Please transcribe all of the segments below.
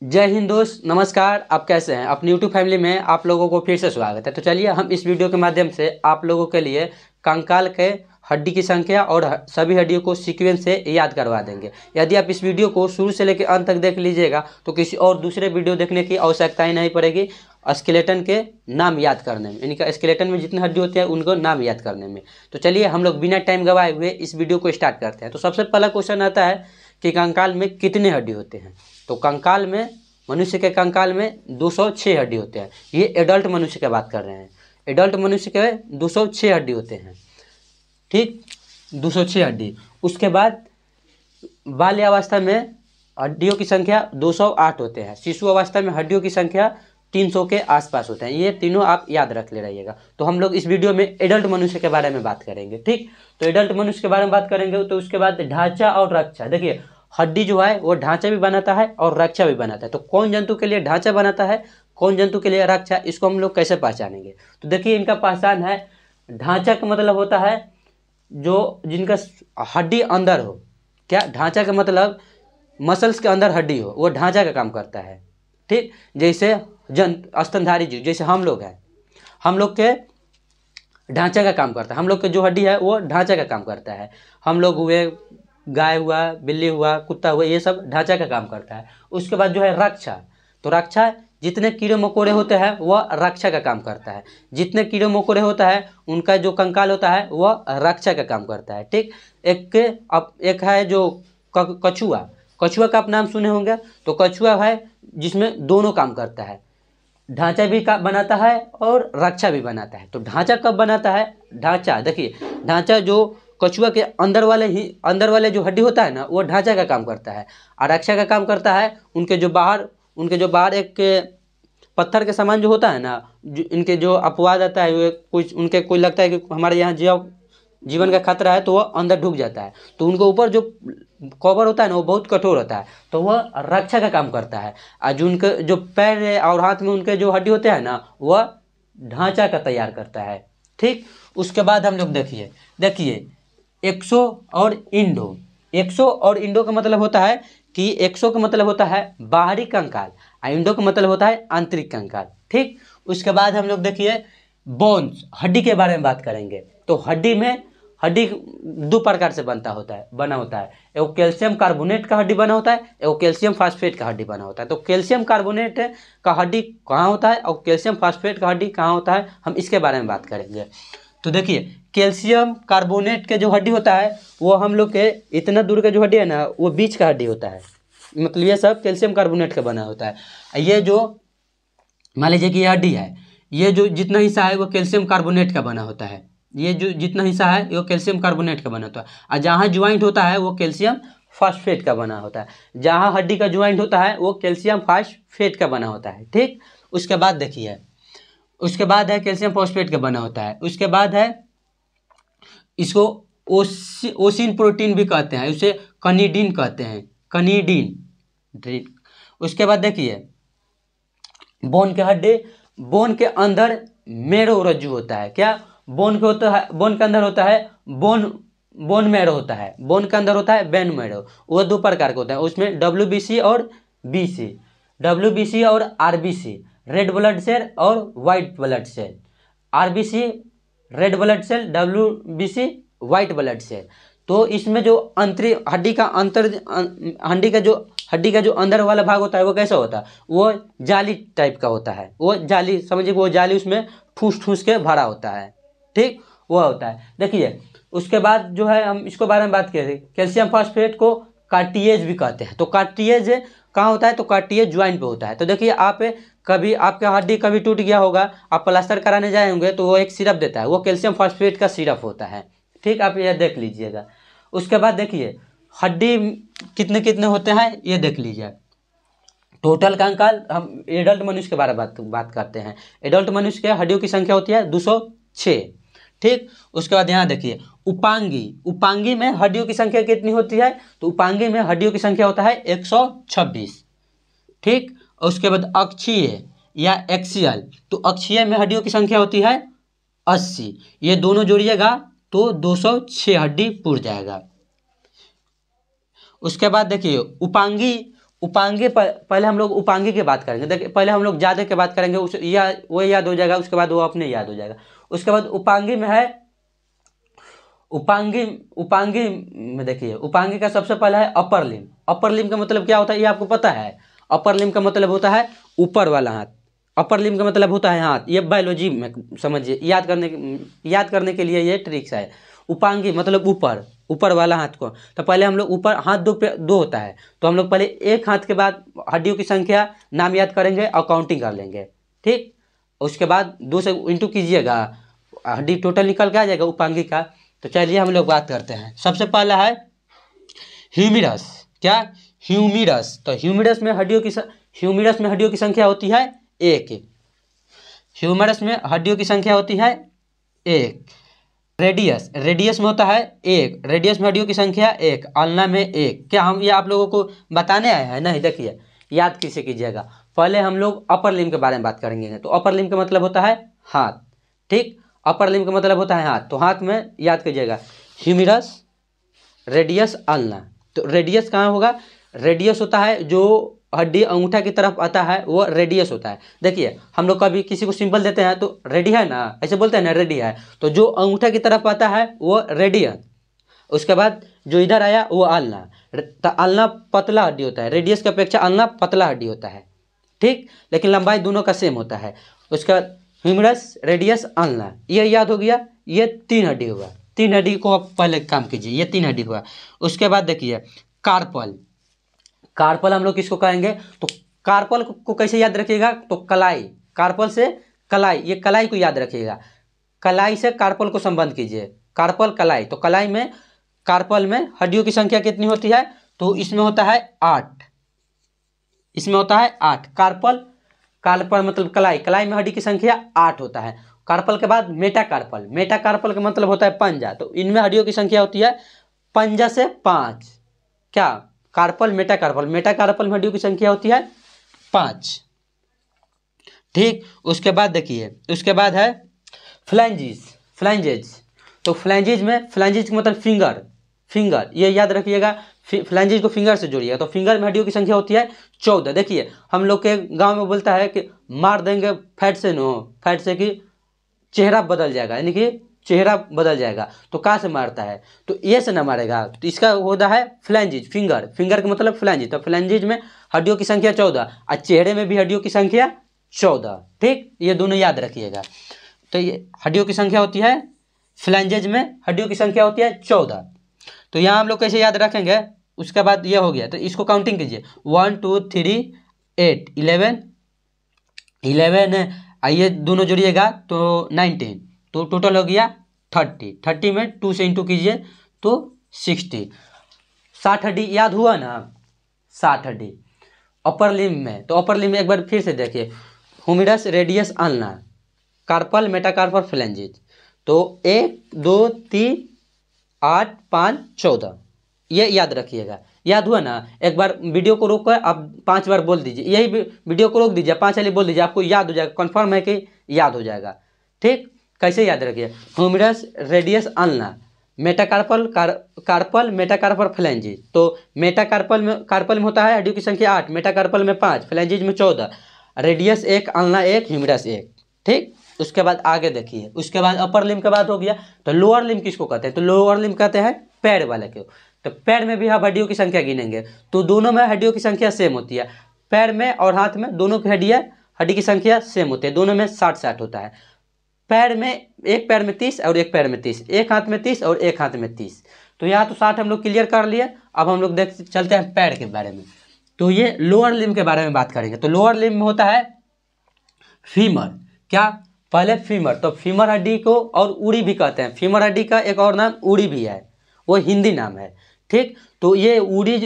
जय हिंद दोस्त, नमस्कार। आप कैसे हैं? अपनी यूट्यूब फैमिली में आप लोगों को फिर से स्वागत है। तो चलिए हम इस वीडियो के माध्यम से आप लोगों के लिए कंकाल के हड्डी की संख्या और सभी हड्डियों को सीक्वेंस से याद करवा देंगे। यदि आप इस वीडियो को शुरू से लेकर अंत तक देख लीजिएगा तो किसी और दूसरे वीडियो देखने की आवश्यकता ही नहीं पड़ेगी स्केलेटन के नाम याद करने में, इनका स्केलेटन में जितने हड्डी होते हैं उनको नाम याद करने में। तो चलिए हम लोग बिना टाइम गवाए हुए इस वीडियो को स्टार्ट करते हैं। तो सबसे पहला क्वेश्चन आता है कि कंकाल में कितने हड्डी होते हैं। तो कंकाल में, मनुष्य के कंकाल में 206 हड्डी होते हैं। ये एडल्ट मनुष्य की बात कर रहे हैं। एडल्ट मनुष्य के 206 हड्डी होते हैं, ठीक, 206 हड्डी। उसके बाद बाल्य अवस्था में हड्डियों की संख्या 208 होते हैं। शिशु अवस्था में हड्डियों की संख्या 300 के आसपास होते हैं। ये तीनों आप याद रख ले रहिएगा। तो हम लोग इस वीडियो में एडल्ट मनुष्य के बारे में बात करेंगे, ठीक। तो एडल्ट मनुष्य के बारे में बात करेंगे। तो उसके बाद ढांचा और रक्षा। देखिए, हड्डी जो है वो ढांचा भी बनाता है और रक्षा भी बनाता है। तो कौन जंतु के लिए ढांचा बनाता है, कौन जंतु के लिए रक्षा, इसको हम लोग कैसे पहचानेंगे? तो देखिए, इनका पहचान है। ढांचा का मतलब होता है जो जिनका हड्डी अंदर हो। क्या? ढांचा का मतलब मसल्स के अंदर हड्डी हो, वो ढांचा का काम करता है, ठीक। जैसे स्तनधारी जीव, जैसे हम लोग हैं, हम लोग के ढांचा का काम करता है। हम लोग के जो हड्डी है वो ढांचा का काम करता है। हम लोग हुए, गाय हुआ, बिल्ली हुआ, कुत्ता हुआ, ये सब ढांचा का काम करता है। उसके बाद जो है रक्षा। तो रक्षा, जितने कीड़े मकोड़े होते हैं वह रक्षा का काम करता है। जितने कीड़े मकोड़े होता है उनका जो कंकाल होता है वह रक्षा का काम करता है, ठीक। एक है जो कछुआ। कछुआ का आप नाम सुने होंगे। तो कछुआ है जिसमें दोनों काम करता है, ढांचा भी का बनाता है और रक्षा भी बनाता है। तो ढांचा कब बनाता है? ढांचा, देखिए, ढांचा जो कछुआ के अंदर वाले जो हड्डी होता है ना, वो ढांचा का काम करता है। और रक्षा का काम करता है उनके जो बाहर एक पत्थर के समान जो होता है ना, इनके जो अपवाद आता है, वो कुछ उनके कोई लगता है कि हमारे यहाँ जीवन का खतरा है, तो वह अंदर ढुक जाता है। तो उनके ऊपर जो कवर होता है ना, वो बहुत कठोर होता है, तो वह रक्षा का काम करता है। और जो उनके जो पैर और हाथ में उनके जो हड्डी होते हैं ना, वह ढांचा का तैयार करता है, ठीक। उसके बाद हम लोग देखिए एक्सो और इंडो। एक्सो और इंडो का मतलब होता है कि एक्सो का मतलब होता है बाहरी कंकाल और इंडो का मतलब होता है आंतरिक कंकाल, ठीक। उसके बाद हम लोग देखिए बोन्स, हड्डी के बारे में बात करेंगे। तो हड्डी दो प्रकार से बना होता है। एगो कैल्शियम कार्बोनेट का हड्डी बना होता है, एगो कैल्शियम फास्फेट का हड्डी बना होता है। तो कैल्शियम कार्बोनेट का हड्डी कहाँ होता है और कैल्शियम फास्फेट का हड्डी कहाँ होता है, हम इसके बारे में बात करेंगे। तो देखिए, कैल्शियम कार्बोनेट के जो हड्डी होता है वो हम लोग के इतना दूर का जो हड्डी है ना, वो बीच का हड्डी होता है। मतलब ये सब कैल्शियम कार्बोनेट का बना होता है। ये जो मान लीजिए कि ये हड्डी है, ये जो जितना हिस्सा है वो कैल्शियम कार्बोनेट का बना होता है। ये जो जितना हिस्सा है वो कैल्शियम कार्बोनेट का बना होता है। और जहाँ ज्वाइंट होता है वो कैल्शियम फास्फेट का बना होता है। जहाँ हड्डी का ज्वाइंट होता है वो कैल्शियम फास्फेट का बना होता है, ठीक। उसके बाद देखिए, उसके बाद है कैल्शियम फॉस्फेट का बना होता है। उसके बाद है, इसको ओसिन प्रोटीन भी कहते हैं, उसे कनिडीन कहते हैं, कनिडीन। उसके बाद देखिए बोन के हड्डी, बोन के अंदर मेरो रज्जु होता है। क्या? बोन के अंदर होता है बोन मैरो होता है। बोन के अंदर होता है बेन मैरो। वो दो प्रकार के होता है, उसमें WBC और BC, WBC और RBC, रेड ब्लड सेल और white blood cell. RBC red blood cell, WBC white blood cell. तो इसमें जो हड्डी का जो अंदर वाला भाग होता है वो कैसा होता है? वो जाली टाइप का होता है। वो जाली, समझिए वो जाली, उसमें ठूस के भरा होता है, ठीक, वो होता है। देखिए, उसके बाद जो है हम इसको बारे में बात करें। कैल्शियम फास्फेट को कार्टिएज भी कहते हैं। तो कार्टिएज कहाँ होता है? तो कार्टिएज ज्वाइंट पे होता है। तो देखिए, आप कभी आपका हड्डी कभी टूट गया होगा, आप प्लास्टर कराने जाए होंगे तो वो एक सिरप देता है, वो कैल्शियम फास्फेट का सिरप होता है, ठीक। आप यह देख लीजिएगा। उसके बाद देखिए हड्डी कितने कितने होते हैं ये देख लीजिए। टोटल कंकाल, हम एडल्ट मनुष्य के बारे में बात करते हैं। एडल्ट मनुष्य के हड्डियों की संख्या होती है 206, ठीक। उसके बाद यहाँ देखिए उपांगी में हड्डियों की संख्या कितनी होती है? तो उपांगी में हड्डियों की संख्या होता है 126, ठीक। उसके बाद अक्षीय या एक्सियल, तो अक्षीय में हड्डियों की संख्या होती है 80। ये दोनों जोड़िएगा तो 206 हड्डी पूर जाएगा। उसके बाद देखिए उपांगे पहले हम लोग उपांगे की बात करेंगे। देखिए पहले हम लोग जादे की बात करेंगे, उस या वो याद हो जाएगा, उसके बाद वो अपने याद हो जाएगा। उसके बाद उपांगी में है, उपांगी उपांगी में देखिए उपांगी का सबसे पहला है अपर लिम्ब। अपर लिम्ब का मतलब क्या होता है ये आपको पता है? अपर लिम्ब का मतलब होता है ऊपर वाला हाथ। अपर लिम्ब का मतलब होता है हाथ। ये बायोलॉजी में समझिए, याद करने के लिए ये ट्रिक्स है। उपांगी मतलब ऊपर, ऊपर वाला हाथ को। तो पहले हम लोग ऊपर हाथ दो होता है, तो हम लोग पहले एक हाथ के बाद हड्डियों की संख्या नाम याद करेंगे और काउंटिंग कर लेंगे, ठीक। उसके बाद 2 से इंटू कीजिएगा, हड्डी टोटल निकल के आ जाएगा उपांगी का। तो चलिए हम लोग बात करते हैं। सबसे पहला है ह्यूमिरस। क्या? ह्यूमिरस। तो ह्यूमिरस में हड्डियों की संख्या होती है 1। ह्यूमरस में हड्डियों की संख्या होती है 1। रेडियस में होता है 1। रेडियस में हड्डियों की संख्या 1। अल्ना में 1। क्या हम ये आप लोगों को बताने आए हैं? नहीं, देखिए याद किसे कीजिएगा। पहले हम लोग अपर लिम्ब के बारे में बात करेंगे। तो अपर लिम्ब का मतलब होता है हाथ, ठीक। अपर लिम्ब का मतलब होता है हाथ। तो हाथ में याद कीजिएगा ह्यूमिरस, रेडियस, अल्ना। तो रेडियस कहाँ होगा? रेडियस होता है जो हड्डी अंगूठा की तरफ आता है, वो रेडियस होता है। देखिए हम लोग कभी किसी को सिंबल देते हैं तो रेडी है ना, ऐसे बोलते हैं ना रेडी है। तो जो अंगूठा की तरफ आता है वो रेडियस। उसके बाद जो इधर आया वो आलना। तो आलना पतला हड्डी होता है, रेडियस की अपेक्षा आलना पतला हड्डी होता है, ठीक। लेकिन लंबाई दोनों का सेम होता है। उसके बाद ह्यूमरस, रेडियस, आलना, ये याद हो गया। ये 3 हड्डी हुआ। 3 हड्डी को आप पहले काम कीजिए, ये 3 हड्डी हुआ। उसके बाद देखिए कार्पल। कार्पल हम लोग किसको कहेंगे? तो कार्पल को कैसे याद रखिएगा? तो कलाई, कार्पल से कलाई, ये कलाई को याद रखिएगा। कलाई से कार्पल को संबंध कीजिए, कार्पल कलाई। तो कलाई में, कार्पल में हड्डियों की संख्या कितनी होती है? तो इसमें होता है 8। इसमें होता है 8। कार्पल मतलब कलाई, कलाई में हड्डी की संख्या 8 होता है। कार्पल के बाद मेटाकार्पल। मेटाकार्पल का मतलब होता है पंजा। तो इनमें हड्डियों की संख्या होती है पंजा से 5। क्या? Carpel, metacarpal. मेटाकार्पल में हड्डियों की संख्या होती है 5, ठीक। उसके बाद देखिए, उसके बाद है फ्लैंजेज। तो फ्लैंजेज का मतलब फिंगर, ये याद रखिएगा। फ्लैंजेज को फिंगर से जोड़िएगा। तो फिंगर में हड्डियों की संख्या होती है 14। देखिए हम लोग के गांव में बोलता है कि मार देंगे फैट से कि चेहरा बदल जाएगा, यानी कि चेहरा बदल जाएगा। तो कहाँ से मारता है? तो ये से ना मारेगा। तो इसका होता है फ्लैंजेज, फिंगर का मतलब फ्लैंजेज। तो फ्लैंजेज में हड्डियों की संख्या 14 और चेहरे में भी हड्डियों की संख्या 14, ठीक। ये दोनों याद रखिएगा। तो ये हड्डियों की संख्या होती है, फ्लैंजेज में हड्डियों की संख्या होती है 14। तो यहाँ हम लोग कैसे याद रखेंगे? उसके बाद ये हो गया, तो इसको काउंटिंग कीजिए। 1 2 3 8 11 आइए दोनों जोड़िएगा तो 19। तो टोटल हो गया 30 में 2 से इंटू कीजिए तो 60। 60 हड्डी याद हुआ ना? 60 हड्डी अपर लिम्ब में। तो अपर लिम्ब में एक बार फिर से देखिए, ह्यूमिरस, radius, ulna, carpel, metacarpal, phalanges. तो 1 2 3 8 5 14, ये याद रखिएगा। याद हुआ ना? एक बार वीडियो को रोक कर आप 5 बार बोल दीजिए, यही वीडियो को रोक दीजिए, 5 वाली बोल दीजिए, आपको याद हो जाएगा। कन्फर्म है कि याद हो जाएगा, ठीक। कैसे याद रखिए? Humerus, radius, ulna, metacarpal, carpal, metacarpal, phalanges. तो कार्पल में होता है हड्डियों की संख्या 8, मेटाकार्पल में 5, फ्लैंजेज में 14, रेडियस 1, अल्ना 1, ह्यूमिरस 1, ठीक। उसके बाद आगे देखिए, उसके बाद अपर लिम्ब के बाद हो गया। तो लोअर लिम्ब किसको कहते हैं? तो लोअर लिम्ब कहते हैं पैर वाले को। तो पैर में भी आप हड्डियों की संख्या गिनेंगे तो दोनों में हड्डियों की संख्या सेम होती है। पैर में और हाथ में दोनों की हड्डी की संख्या सेम होती है, दोनों में 60-60 होता है। पैर में, एक पैर में 30 और एक पैर में 30, एक हाथ में 30 और एक हाथ में 30। तो यहाँ तो 60 हम लोग क्लियर कर लिए। अब हम लोग चलते हैं पैर के बारे में। तो ये लोअर लिम्ब के बारे में बात करेंगे। तो लोअर लिम्ब में होता है फीमर। क्या? पहले फीमर। तो फीमर हड्डी को और उड़ी भी कहते हैं। फीमर हड्डी का एक और नाम उड़ी भी है, वो हिंदी नाम है, ठीक। तो ये उड़ी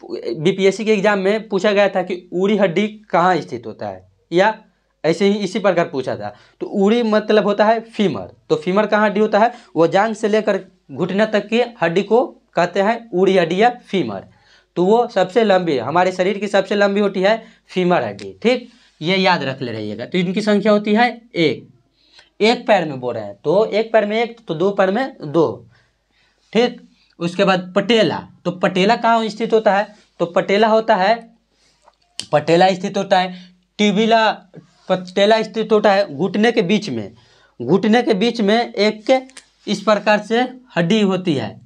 बीपीएससी के एग्जाम में पूछा गया था कि उड़ी हड्डी कहाँ स्थित होता है, या ऐसे ही इसी प्रकार पूछा था। तो उड़ी मतलब होता है फीमर। तो फीमर कहाँ हड्डी होता है? वो जांघ से लेकर घुटने तक की हड्डी को कहते हैं उड़ी हड्डी या फीमर। तो वो सबसे लंबी, हमारे शरीर की सबसे लंबी होती है फीमर हड्डी, ठीक। ये याद रख ले रहिएगा। तो इनकी संख्या होती है 1 पैर में बोल रहे हैं तो एक पैर में 1, तो 2 पैर में 2, ठीक। उसके बाद पटेला, तो पटेला कहाँ स्थित होता है, तो पटेला स्थित होता है टिबिला, पटेला स्थित होता है घुटने के बीच में, घुटने के बीच में एक इस प्रकार से हड्डी होती है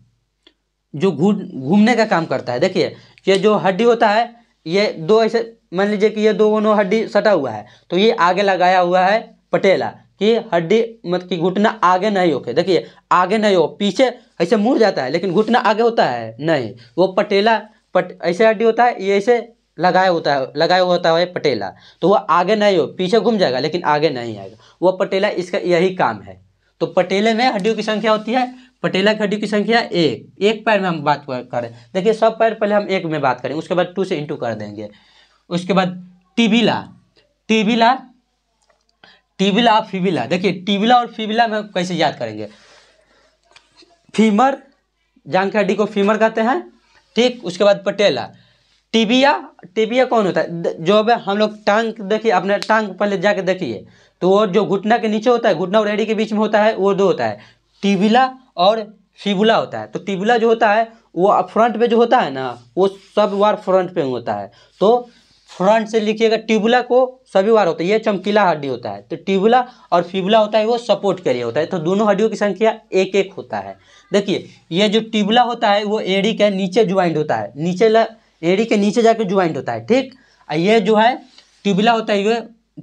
जो घूमने का काम करता है। देखिए ये जो हड्डी होता है, ये दो ऐसे मान लीजिए कि ये दोनों हड्डी सटा हुआ है, तो ये आगे लगाया हुआ है पटेला कि हड्डी मतलब कि घुटना आगे नहीं होके, देखिए आगे नहीं हो, पीछे ऐसे मुड़ जाता है लेकिन घुटना आगे होता है नहीं, वो पटेला ऐसे हड्डी होता है, ये ऐसे लगाया हुआ होता है पटेला, तो वो आगे नहीं हो, पीछे घूम जाएगा लेकिन आगे नहीं आएगा, वो पटेला, इसका यही काम है। तो पटेले में हड्डियों की संख्या होती है, पटेला की हड्डियों की संख्या एक पैर में हम बात करें, देखिए सब पैर पहले हम एक में बात करें, उसके बाद 2 से इंटू कर देंगे। उसके बाद टिबिला, फिबिला, देखिए टिबिला और फिबिला में कैसे याद करेंगे, फीमर, जांघ की हड्डी को फीमर कहते हैं, ठीक। उसके बाद पटेला, टिबिया कौन होता है, जो अब हम लोग टांग, देखिए अपने टांग पहले जाके देखिए, तो वो जो घुटना के नीचे होता है, घुटना और एड़ी के बीच में होता है, वो 2 होता है, टिबिला और फिबुला होता है। तो टिबिला जो होता है वो फ्रंट पे जो होता है ना, वो सब वार फ्रंट पे होता है, तो फ्रंट से लिखिएगा, टिबुला को सभी वार होता है, ये चमकीला हड्डी होता है, तो टिबुला और फिबुला होता है वो सपोर्ट के लिए होता है, तो दोनों हड्डियों की संख्या 1-1 होता है। देखिए ये जो टिबुला होता है वो एड़ी के नीचे ज्वाइंट होता है, एड़ी के नीचे जाके ज्वाइंट होता है, ठीक। ये जो है टिबुला होता है ये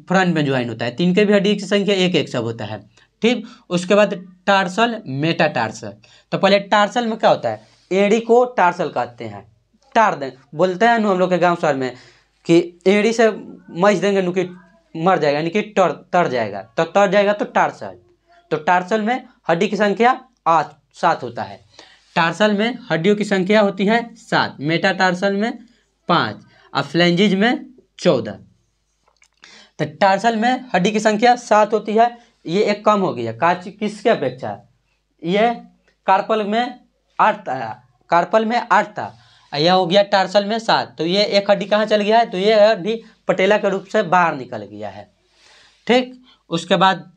फ्रंट में ज्वाइंट होता है, तीन के भी हड्डी की संख्या 1-1 सब होता है, ठीक। उसके बाद टार्सल, मेटाटार्सल, तो पहले टार्सल में क्या होता है, एड़ी को टार्सल कहते हैं, टार दें बोलते हैं हम लोग के गांव शहर में कि एड़ी से मच देंगे नु कि मर जाएगा, यानी कि तर जाएगा, तो तर जाएगा तो टार्सल। तो टार्सल में हड्डी की संख्या 7 होता है, टार्सल में हड्डियों की संख्या होती है 7, मेटाटार्सल में 5 और फ्लैंजिज में 14। तो टार्सल में हड्डी की संख्या 7 होती है, ये एक कम हो गया किसके अपेक्षा, ये कार्पल में 8 था, यह हो गया टार्सल में 7, तो ये एक हड्डी कहाँ चल गया है, तो ये हड्डी पटेला के रूप से बाहर निकल गया है, ठीक। उसके बाद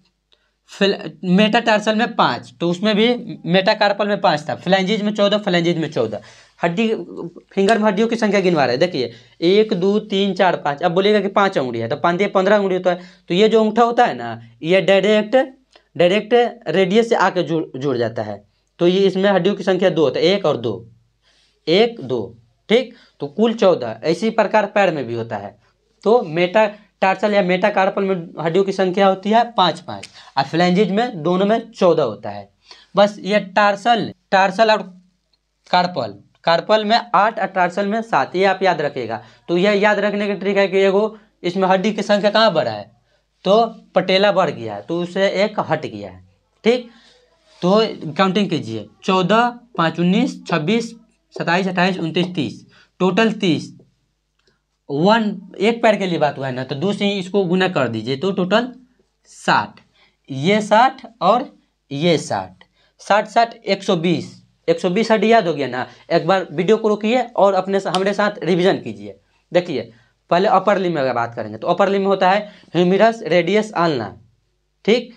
मेटाटार्सल में 5, तो उसमें भी मेटाकार्पल में 5 था, फ्लैंजिज में 14, फ्लैंजिज में 14। हड्डी फिंगर में हड्डियों की संख्या गिनवा रहे हैं, देखिए 1 2 3 4 5, अब बोलिएगा कि 5 अंगुड़ी है तो 15 अंगुड़ी होता है, तो ये जो अंगूठा होता है ना, ये डायरेक्ट रेडियस से आके जुड़ जाता है, तो ये इसमें हड्डियों की संख्या 2 होता है, 1 और 2, 1 2, ठीक। तो कुल 14, इसी प्रकार पैर में भी होता है, तो मेटाटार्सल या मेटाकार्पल में हड्डियों की संख्या होती है 5-5 और फ्लैंजिज में दोनों में 14 होता है। बस ये टार्सल और कार्पल में 8 और टार्सल में 7, ये आप याद रखिएगा। तो यह याद रखने की ट्रिक है कि एगो इसमें हड्डी की संख्या कहाँ बढ़ा है, तो पटेला बढ़ गया है, तो उससे एक हट गया है, ठीक। तो काउंटिंग कीजिए, 14 5 19 26 27 28 29 30, टोटल 30। एक पैर के लिए बात हुआ है ना, तो 2 से इसको गुना कर दीजिए तो टोटल 60, ये 60 और ये 60, 60 120 हड्डी याद हो गया ना। एक बार वीडियो को रोकिए और हमारे साथ रिवीजन कीजिए। देखिए पहले अपर लिम्ब में अगर बात करेंगे तो अपर लिम्ब में होता है ह्यूमेरस, रेडियस, आल्ना, ठीक।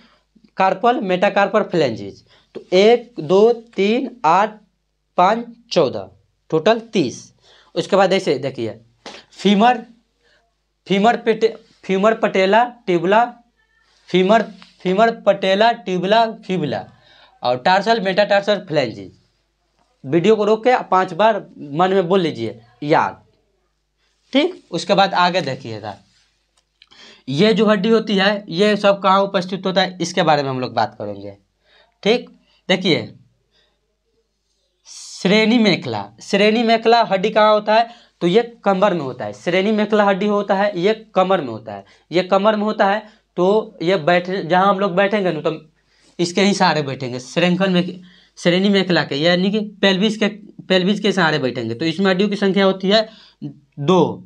कार्पल, मेटाकार्पल, फ्लैंजिज, तो 1 2 3 8 5 14, टोटल 30। उसके बाद ऐसे देखिए फीमर पटेला ट्यूबुला, फीमर पटेला ट्यूबुला फिबुला और टार्सल, मेटाटार्सल, फ्लैंजिज। वीडियो को रोक के 5 बार मन में बोल लीजिए याद, ठीक। उसके बाद आगे देखिएगा, ये जो हड्डी होती है ये सब कहाँ उपस्थित होता है, इसके बारे में हम लोग बात करेंगे, ठीक। देखिए श्रेणी मेखला हड्डी कहाँ होता है, तो ये कमर में होता है, श्रेणी मेखला हड्डी होता है, ये कमर में होता है, ये कमर में होता है। तो ये जहाँ हम लोग बैठेंगे ना, तो इसके ही सहारे बैठेंगे, श्रेणी मेखला के, यानी कि पेल्विस के सहारे बैठेंगे, तो इसमें हड्डियों की संख्या होती है 2।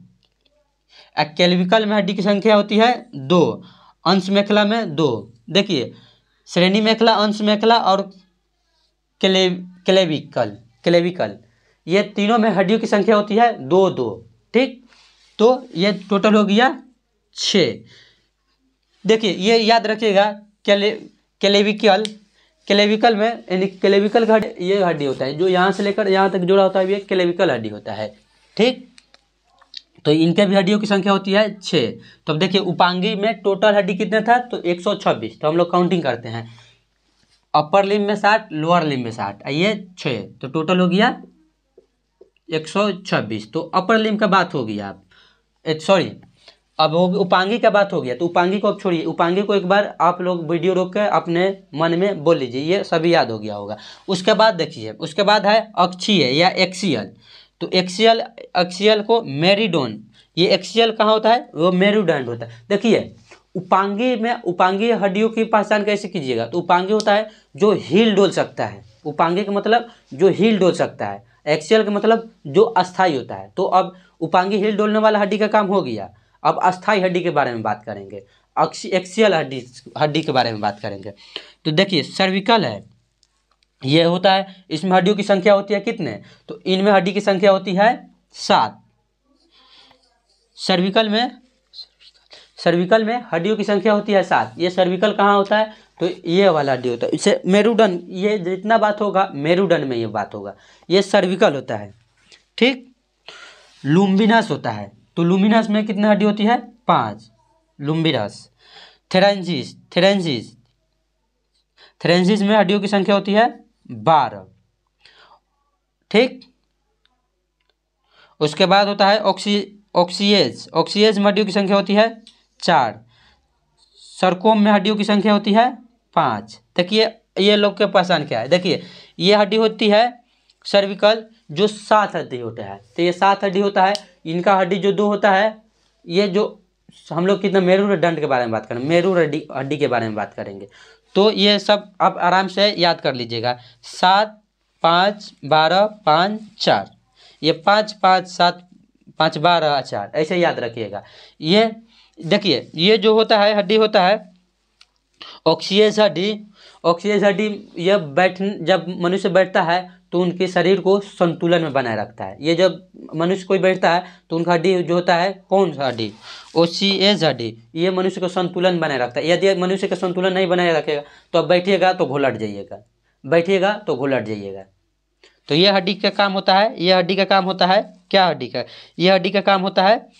क्लेविकल में हड्डी की संख्या होती है 2, अंश मेखला में 2। देखिए श्रेणी मेखला, अंश मेखला और क्लेविकल, ये तीनों में हड्डियों की संख्या होती है 2-2, ठीक। तो ये टोटल हो गया 6। देखिए ये याद रखिएगा, क्लेविकल में, यानी क्लेविकल का ये हड्डी होता है जो यहाँ से लेकर यहाँ तक जुड़ा होता है, ये क्लेविकल हड्डी होता है। ठीक, तो इनके भी हड्डियों की संख्या होती है 6। तो अब देखिए उपांगी में टोटल हड्डी कितने था, तो 126। तो हम लोग काउंटिंग करते हैं, अपर लिम्ब में 60, लोअर लिम्ब में 60, ये 6, तो टोटल हो गया 126। तो अपर लिम्ब का बात होगी आप, सॉरी अब हो उपांगी का बात हो गया। तो उपांगी को अब छोड़िए, उपांगी को एक बार आप लोग वीडियो रोक कर अपने मन में बोल लीजिए, ये सभी याद हो गया होगा। उसके बाद देखिए, उसके बाद है अक्षीय या एक्सियल। तो एक्सियल, एक्सियल को मेरुडोन, ये एक्सियल कहाँ होता है, वो मेरुदंड होता है। देखिए उपांगी में, उपांगी हड्डियों की पहचान कैसे कीजिएगा, तो उपांगी होता है जो हील डोल सकता है, उपांगी का मतलब जो हील डोल सकता है, एक्सियल का मतलब जो अस्थाई होता है। तो अब उपांगी हील डोलने वाला हड्डी का काम हो गया। अब अस्थाई हड्डी के बारे में बात करेंगे, एक्सियल हड्डी के बारे में बात करेंगे। तो देखिए सर्विकल है, ये होता है, इसमें हड्डियों की संख्या होती है कितने, तो इनमें हड्डी की संख्या होती है 7। सर्विकल में, सर्विकल में हड्डियों की संख्या होती है 7। ये सर्विकल कहाँ होता है, तो ये वाला हड्डी होता है, इसे मेरुदंड, ये जितना बात होगा मेरुदंड में ये बात होगा, ये सर्विकल होता है। ठीक, लुम्बिनस होता है, तो लुम्बिनस में कितनी हड्डी होती है, 5, लुम्बिनस। थेरेंजिस, थेरेंजिस, थेरेंजिस में हड्डियों की संख्या होती है 12। ठीक, उसके बाद होता है ऑक्सिएज, ऑक्सिएज में हड्डियों की संख्या होती है 4। सरकोम में हड्डियों की संख्या होती है 5। देखिए ये लोग के पहचान क्या है, देखिए ये हड्डी होती है सर्विकल जो 7 हड्डी होता है, तो ये 7 हड्डी होता है। इनका हड्डी जो 2 होता है, ये जो हम लोग कितना मेरुदंड के बारे में बात करेंगे, मेरुदंड हड्डी के बारे में बात करेंगे। तो ये सब आप आराम से याद कर लीजिएगा, 7, 5, 12, 5, 4, ये 5, 5, 7, 5, 12, 4, ऐसे याद रखिएगा। ये देखिए ये जो होता है हड्डी होता है ऑक्सिएज हड्डी, ऑक्सिएज हड्डी ये जब मनुष्य बैठता है तो उनके शरीर को संतुलन में बनाए रखता है। ये जब मनुष्य कोई बैठता है तो उनका हड्डी जो होता है, कौन सा हड्डी, ऑक्सिएज हड्डी, ये मनुष्य को संतुलन बनाए रखता है। यदि मनुष्य का संतुलन नहीं बनाए रखेगा तो अब बैठिएगा तो घुलट जाइएगा, बैठिएगा तो घुलट जाइएगा। तो ये हड्डी का काम होता है, ये हड्डी का काम होता है क्या, हड्डी का, ये हड्डी का काम होता है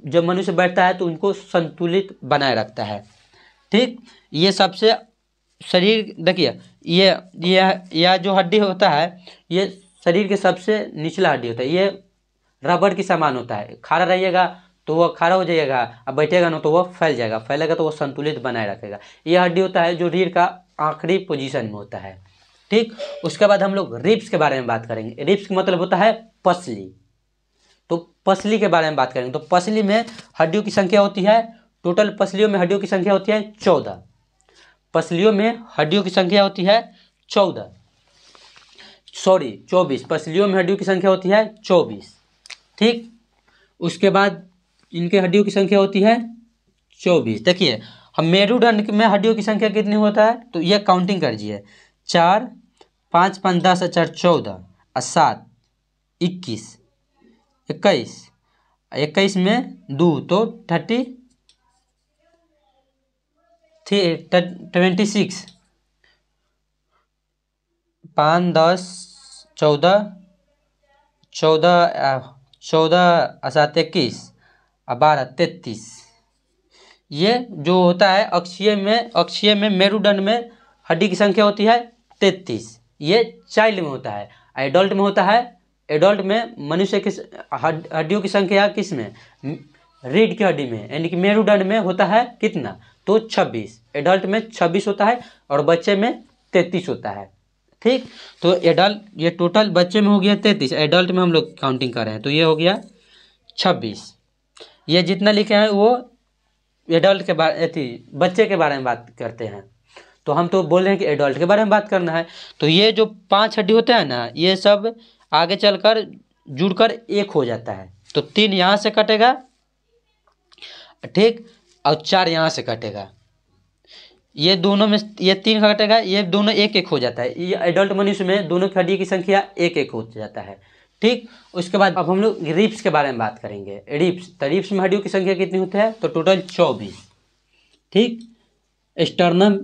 जब मनुष्य बैठता है तो उनको संतुलित बनाए रखता है। ठीक, ये सबसे शरीर, देखिए यह जो हड्डी होता है ये शरीर के सबसे निचला हड्डी होता है। ये रबड़ की समान होता है, खड़ा रहिएगा तो वह खड़ा हो जाएगा, अब बैठेगा ना तो वह फैल जाएगा, फैलेगा तो वह संतुलित बनाए रखेगा। यह हड्डी होता है जो रीढ़ का आखिरी पोजीशन में होता है। ठीक, उसके बाद हम लोग रिब्स के बारे में बात करेंगे। रिब्स का मतलब होता है पसली, तो पसली के बारे में बात करेंगे। तो पसली में हड्डियों की संख्या होती है, टोटल पसलियों में हड्डियों की संख्या होती है 14। पसलियों में हड्डियों की संख्या होती है 24, पसलियों में हड्डियों की संख्या होती है 24। ठीक, उसके बाद इनके हड्डियों की संख्या होती है 24। देखिए हम मेरुदंड में हड्डियों की संख्या कितनी होता है, तो यह काउंटिंग करिए, 4, 5, 5, 10, 4, 14, 7, 21, 21 में 2 तो 26, 5, 10, 14, 14, 7, 21, 12, 33। ये जो होता है अक्षीय में मेरुदंड में हड्डी की संख्या होती है 33। ये चाइल्ड में होता है। एडल्ट में होता है, एडल्ट में मनुष्य की हड्डियों की संख्या किस में, रीढ़ की हड्डी में, यानी कि मेरुदंड में होता है कितना, तो 26। एडल्ट में 26 होता है और बच्चे में 33 होता है। ठीक, तो एडल्ट, ये टोटल बच्चे में हो गया 33, एडल्ट में हम लोग काउंटिंग कर रहे हैं तो ये हो गया 26। ये जितना लिखे हैं वो एडल्ट के बारे, बच्चे के बारे में बात करते हैं, तो हम तो बोल रहे हैं कि एडल्ट के बारे में बात करना है। तो ये जो 5 हड्डी होते हैं ना, ये सब आगे चलकर जुड़कर एक हो जाता है। तो 3 यहाँ से कटेगा, ठीक, और 4 यहाँ से कटेगा, ये दोनों में ये 3 कटेगा, ये दोनों एक एक हो जाता है। ये एडल्ट मनुष्य में दोनों की हड्डी की संख्या एक एक हो जाता है। ठीक, उसके बाद अब हम लोग रिब्स के बारे में बात करेंगे। रिब्स, तो रिब्स में हड्डियों की संख्या कितनी होती है, तो टोटल 24। ठीक, स्टर्नम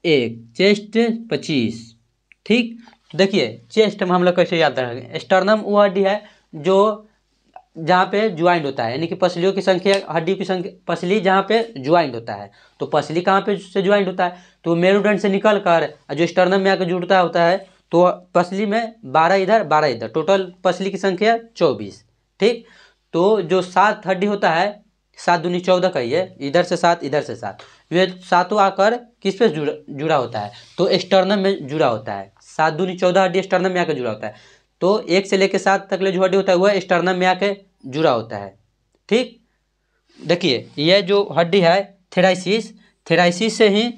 1, चेस्ट 25। ठीक, देखिए चेस्ट में हम लोग कैसे याद रखेंगे, स्टर्नम वो हड्डी है जो जहाँ पे ज्वाइंट होता है, यानी कि पसलियों की संख्या, हड्डी की संख्या, पसली जहाँ पे ज्वाइंट होता है। तो पसली कहाँ पे से ज्वाइंट होता है, तो मेरुदंड से निकल कर जो स्टर्नम में आकर जुड़ता होता है, तो पसली में 12 इधर 12 इधर, टोटल पसली की संख्या 24। ठीक, तो जो 7 हड्डी होता है, 7 दूनी 14 कहिए, इधर से 7 इधर से 7, ये सातों आकर किस पे जुड़ा होता है, तो स्टर्नम में जुड़ा होता है। 7 दूनी 14 हड्डी स्टर्नम में आकर जुड़ा होता है। तो 1 से लेकर 7 तक ले जो हड्डी होता है वह स्टर्नम में आके जुड़ा होता है। ठीक, देखिए यह जो हड्डी है थेराइसिस, थेराइसिस से ही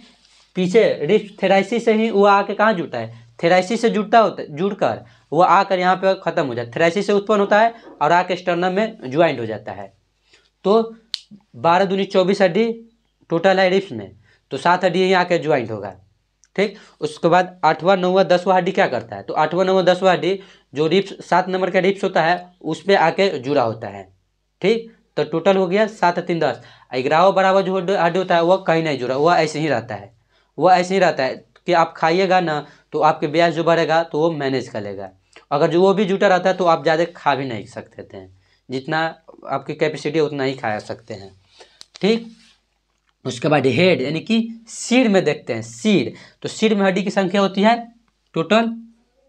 पीछे रिस्ट, थेराइसिस से ही वो आके कहाँ जुड़ता है, थेराइसिस से जुड़ता होता है, जुड़कर वो आकर यहाँ पे खत्म हो जाता है, थेराइसिस से उत्पन्न होता है और आके स्टर्नम में ज्वाइंट हो जाता है। तो 12 दूनी 24 हड्डी टोटल है रिप्स में, तो 7 हड्डी यहीं आके ज्वाइंट होगा। ठीक, उसके बाद 8वां 9वां 10वां हड्डी क्या करता है, तो 8वां 9वां 10वां हड्डी जो रिप्स 7 नंबर का रिप्स होता है उस पर आके जुड़ा होता है। ठीक, तो टोटल हो गया 7 3 10। 11वां 12वां जो हड्डी होता है वह कहीं नहीं जुड़ा, वह ऐसे ही रहता है, वह ऐसे ही रहता है कि आप खाइएगा ना तो आपके ब्याज जो बढ़ेगा तो वो मैनेज कर लेगा। अगर जो वो भी जुटा रहता है तो आप ज़्यादा खा भी नहीं सकते थे, जितना आपकी कैपेसिटी उतना ही खा सकते हैं। ठीक, उसके बाद हेड यानी कि सिर में देखते हैं, सिर, तो सिर में हड्डी की संख्या होती है टोटल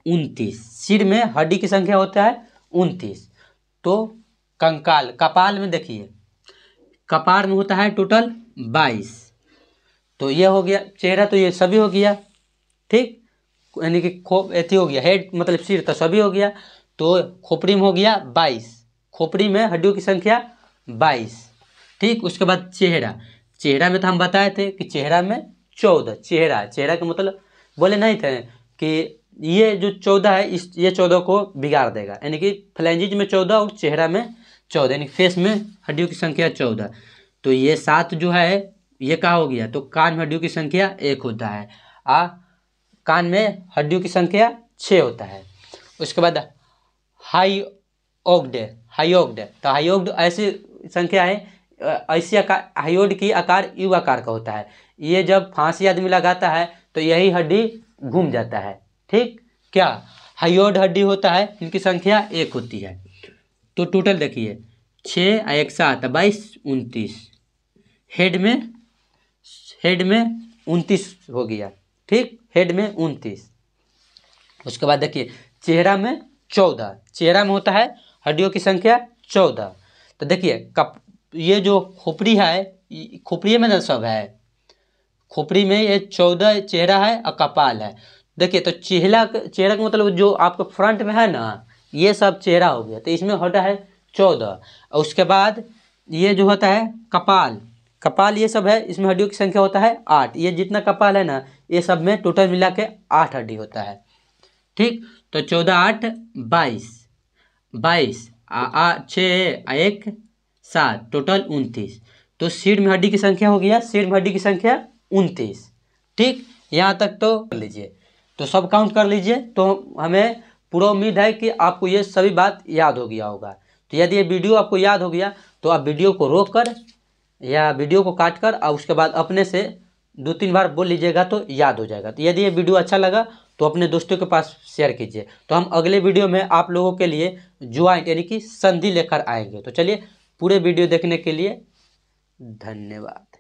29, सिर में हड्डी की संख्या होता है 29। तो कंकाल, कपाल में देखिए, कपाल में होता है टोटल 22। तो ये हो गया चेहरा, तो ये सभी हो गया। ठीक, यानी कि एथी हो गया हेड मतलब सिर, तो सभी हो गया। तो खोपड़ी में हो गया 22, खोपड़ी में हड्डियों की संख्या 22। ठीक, उसके बाद चेहरा, चेहरा में तो हम बताए थे कि चेहरा में 14, चेहरा, चेहरा का मतलब बोले नहीं थे कि ये जो 14 है इस ये 14 को बिगाड़ देगा, यानी कि फ्लैंजिज में 14 और चेहरा में 14, यानी फेस में हड्डियों की संख्या 14। तो ये 7 जो है ये क्या हो गया, तो कान में हड्डियों की संख्या 1 होता है, कान में हड्डियों की संख्या 6 होता है। उसके बाद हाईओग्ड, हाईओग्ड, तो हाईओग्ड ऐसी संख्या है, ऐसी आकार, हाईओग्ड की आकार यू आकार का होता है। ये जब फांसी आदमी लगाता है तो यही हड्डी घूम जाता है। ठीक, क्या हाईओग्ड हड्डी होता है, इनकी संख्या 1 होती है। तो टोटल देखिए 6 1 7 22 29, हेड में 29 हो गया। ठीक, हेड में 29। उसके बाद देखिए चेहरा में 14, चेहरा में होता है हड्डियों की संख्या 14। तो देखिए ये जो खोपड़ी है, खोपड़ी में ना सब है, खोपड़ी में ये 14 चेहरा है और कपाल है। देखिए तो चेहरा का मतलब जो आपके फ्रंट में है ना, ये सब चेहरा हो गया, तो इसमें होता है 14। और उसके बाद ये जो होता है कपाल, कपाल ये सब है, इसमें हड्डियों की संख्या होता है 8। ये जितना कपाल है ना ये सब में टोटल मिला के 8 हड्डी होता है। ठीक, तो 14 8 22, 22 6 1 7, टोटल 29। तो सिर में हड्डी की संख्या हो गया, सिर में हड्डी की संख्या 29। ठीक, यहाँ तक तो कर लीजिए, तो सब काउंट कर लीजिए, तो हमें पूरा उम्मीद है कि आपको ये सभी बात याद हो गया होगा। तो यदि ये वीडियो आपको याद हो गया तो आप वीडियो को रोक कर या वीडियो को काट कर और उसके बाद अपने से 2-3 बार बोल लीजिएगा तो याद हो जाएगा। तो यदि ये वीडियो अच्छा लगा तो अपने दोस्तों के पास शेयर कीजिए। तो हम अगले वीडियो में आप लोगों के लिए ज्वाइंट यानी कि संधि लेकर आएंगे। तो चलिए, पूरे वीडियो देखने के लिए धन्यवाद।